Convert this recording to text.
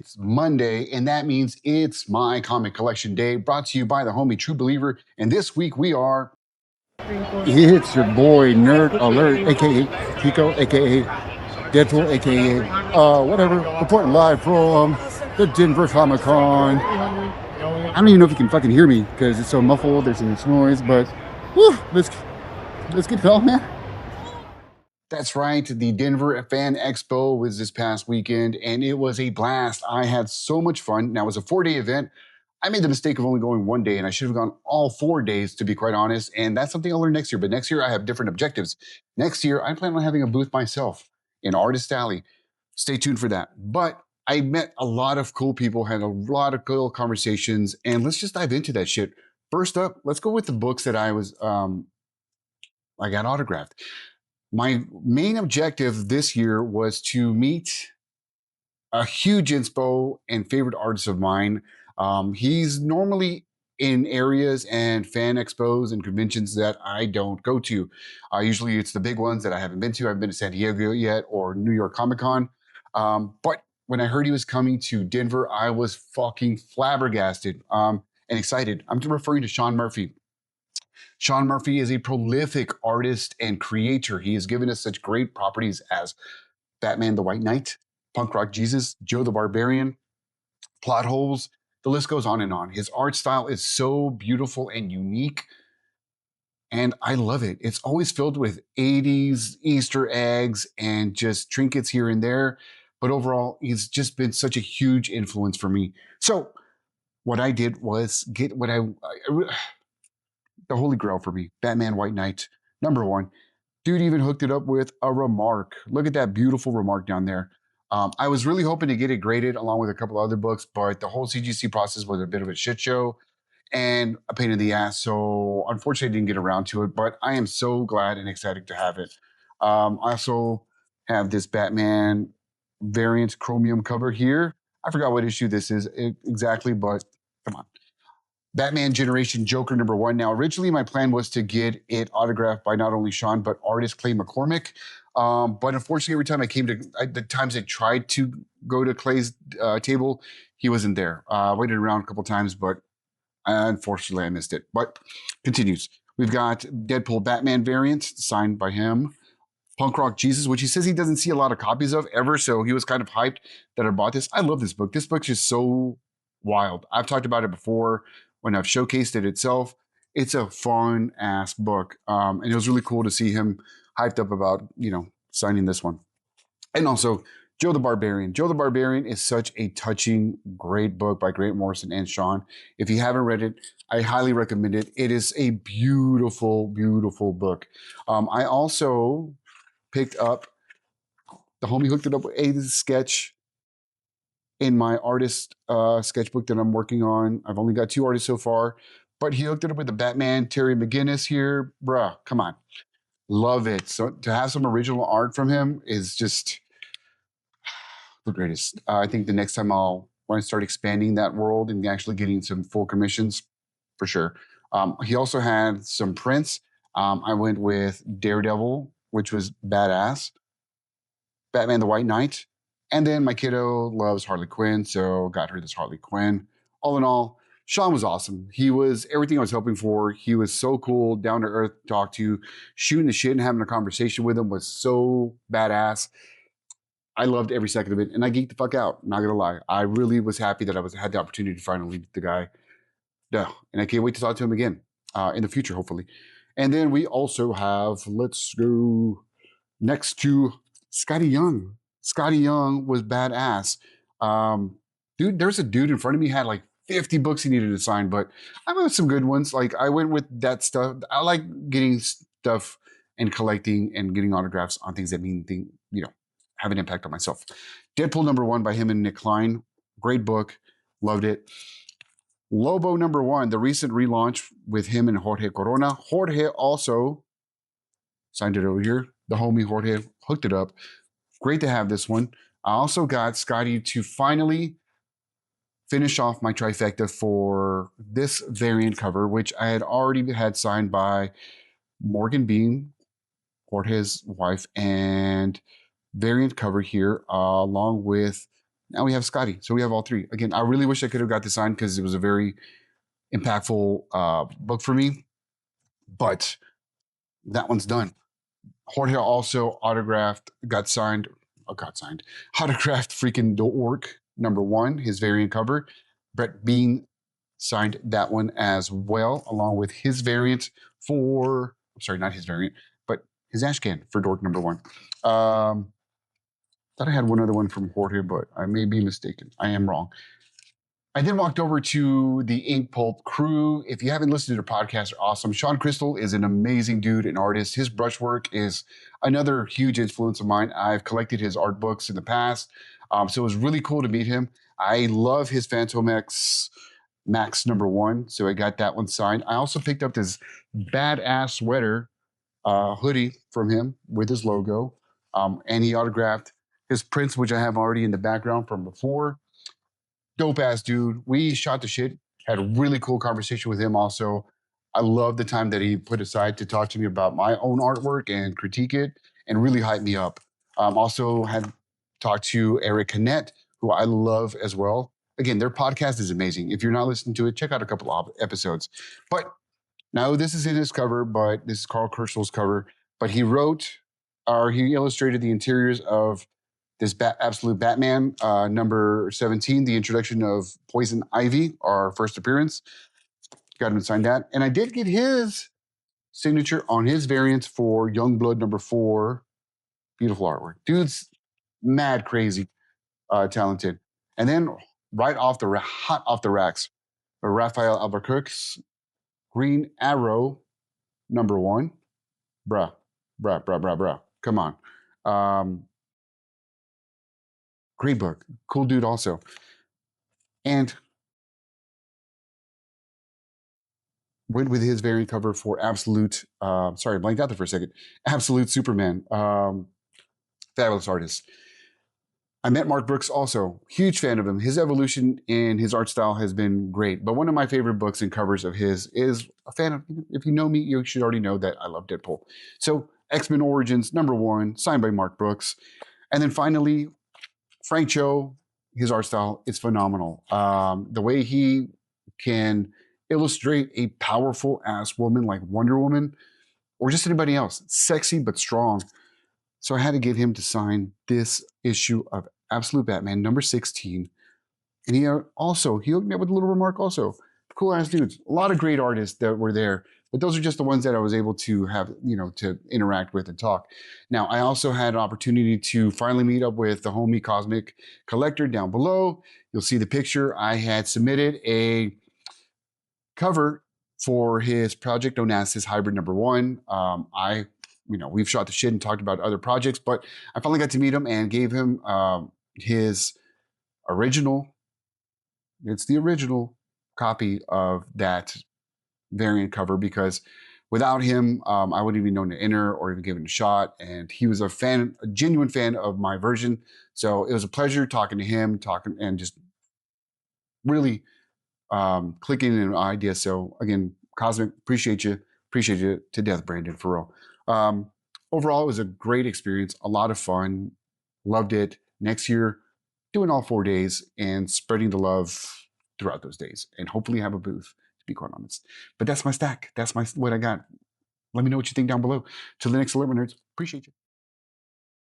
It's Monday, and that means it's my comic collection day, brought to you by the homie True Believer. And this week we are. It's your boy Nerd Alert, aka Chico, aka Deadpool, aka whatever, reporting live from the Denver Comic Con. I don't even know if you can fucking hear me because it's so muffled. There's so much noise, but whew, let's get it on, man. That's right, the Denver Fan Expo was this past weekend, and it was a blast. I had so much fun. Now, it was a 4-day event. I made the mistake of only going one day, and I should have gone all 4 days, to be quite honest. And that's something I'll learn next year. But next year, I have different objectives. Next year, I plan on having a booth myself in Artist Alley. Stay tuned for that. But I met a lot of cool people, had a lot of cool conversations, and let's just dive into that shit. First up, let's go with the books that I got autographed. My main objective this year was to meet a huge inspo and favorite artist of mine. He's normally in areas and fan expos and conventions that I don't go to. Usually it's the big ones that I haven't been to. I haven't been to San Diego yet or New York Comic Con. But when I heard he was coming to Denver, I was fucking flabbergasted and excited. I'm referring to Sean Murphy. Sean Murphy is a prolific artist and creator. He has given us such great properties as Batman the White Knight, Punk Rock Jesus, Joe the Barbarian, Plot Holes. The list goes on and on. His art style is so beautiful and unique, and I love it. It's always filled with 80s Easter eggs and just trinkets here and there. But overall, he's just been such a huge influence for me. So, what I did was get what the holy grail for me, Batman White Knight, #1. Dude even hooked it up with a remark. Look at that beautiful remark down there. I was really hoping to get it graded along with a couple other books, but the whole CGC process was a bit of a shit show and a pain in the ass. So unfortunately, I didn't get around to it, but I am so glad and excited to have it. I also have this Batman variant chromium cover here. I forgot what issue this is exactly, but come on. Batman Generation Joker #1. Now, originally my plan was to get it autographed by not only Sean, but artist Clay McCormick. But unfortunately, every time the times I tried to go to Clay's table, he wasn't there. I waited around a couple times, but unfortunately I missed it. But continues. We've got Deadpool Batman variant signed by him. Punk Rock Jesus, which he says he doesn't see a lot of copies of ever. So he was kind of hyped that I bought this. I love this book. This book's just so wild. I've talked about it before when I've showcased it itself. It's a fun ass book. And it was really cool to see him hyped up about, signing this one. And also Joe the Barbarian. Joe the Barbarian is such a touching, great book by Grant Morrison and Sean. If you haven't read it, I highly recommend it. It is a beautiful, beautiful book. I also picked up, the homie hooked it up with a sketch in my artist sketchbook that I'm working on. I've only got 2 artists so far, but he hooked it up with the Batman Terry McGinnis here. Bruh, come on. Love it. So to have some original art from him is just the greatest. I think the next time when I start expanding that world and actually getting some full commissions, for sure. He also had some prints. I went with Daredevil, which was badass. Batman the White Knight. And then my kiddo loves Harley Quinn, so got her this Harley Quinn. All in all, Sean was awesome. He was everything I was hoping for. He was so cool, down to earth to talk to. Shooting the shit and having a conversation with him was so badass. I loved every second of it, and I geeked the fuck out. Not gonna lie, I really was happy that had the opportunity to finally meet the guy. Yeah, and I can't wait to talk to him again in the future, hopefully. And then we also have, let's go next to Scotty Young. Scotty Young was badass. Dude, there's a dude in front of me had like 50 books he needed to sign, but I went with some good ones. Like I went with that stuff. I like getting stuff and collecting and getting autographs on things that have an impact on myself. Deadpool #1 by him and Nick Klein. Great book. Loved it. Lobo #1, the recent relaunch with him and Jorge Corona. Jorge also signed it over here. The homie Jorge hooked it up. Great to have this one. I also got Scotty to finally finish off my trifecta for this variant cover, which I had already had signed by Morgan Bean, Jorge's wife, and variant cover here, along with Now we have Scotty. So we have all three. Again, I really wish I could have got this signed because it was a very impactful book for me. But that one's done. Jorge also autographed freaking The Orc #1, his variant cover. Brett Bean signed that one as well, along with his variant I'm sorry, not his variant, but his Ashcan for Dork #1. Thought I had one other one from Jorge, but I may be mistaken. I am wrong. I then walked over to the Ink Pulp crew. If you haven't listened to their podcast, they're awesome. Sean Crystal is an amazing dude and artist. His brushwork is another huge influence of mine. I've collected his art books in the past, so it was really cool to meet him. I love his Phantom X Max #1, so I got that one signed. I also picked up this badass sweater hoodie from him with his logo, and he autographed his prints, which I have already in the background from before. Dope ass dude. We shot the shit. Had a really cool conversation with him. Also, I love the time that he put aside to talk to me about my own artwork and critique it, and really hype me up. Also had talked to Eric Canet, who I love as well. Again, their podcast is amazing. If you're not listening to it, check out a couple of episodes. But now this is in his cover, but this is Carl Kerschel's cover. But he wrote, or he illustrated the interiors of this Absolute Batman #17, the introduction of Poison Ivy, our first appearance. Got him to sign that. And I did get his signature on his variant for Youngblood #4. Beautiful artwork. Dude's mad crazy talented. And then hot off the racks, Raphael Albuquerque's Green Arrow #1. Bruh, bruh. Come on. Great book. Cool dude also. And went with his variant cover for Absolute. Sorry, I blanked out there for a second. Absolute Superman. Fabulous artist. I met Mark Brooks also. Huge fan of him. His evolution in his art style has been great. But one of my favorite books and covers of his is a fan of, if you know me, you should already know that I love Deadpool. So X-Men Origins #1, signed by Mark Brooks. And then finally, Frank Cho, his art style is phenomenal. The way he can illustrate a powerful ass woman like Wonder Woman or just anybody else, sexy but strong. So I had to get him to sign this issue of Absolute Batman #16. And he hooked me up with a little remark also. Cool ass dudes. A lot of great artists that were there. But those are just the ones that I was able to have, to interact with and talk. Now, I also had an opportunity to finally meet up with the homie Cosmic Collector down below. You'll see the picture. I had submitted a cover for his project known as his Hybrid #1. We've shot the shit and talked about other projects, but I finally got to meet him and gave him his original. It's the original copy of that variant cover because without him, I wouldn't even known to enter or even give it a shot. And he was a genuine fan of my version. So it was a pleasure talking to him, and just really clicking in an idea. So again, Cosmic, appreciate you to death, Brandon, for real. Overall, it was a great experience, a lot of fun, loved it. Next year, doing all 4 days and spreading the love throughout those days, and hopefully have a booth, to be quite honest. But that's my stack. That's what I got. Let me know what you think down below. Till the next Alertment Nerds, appreciate you.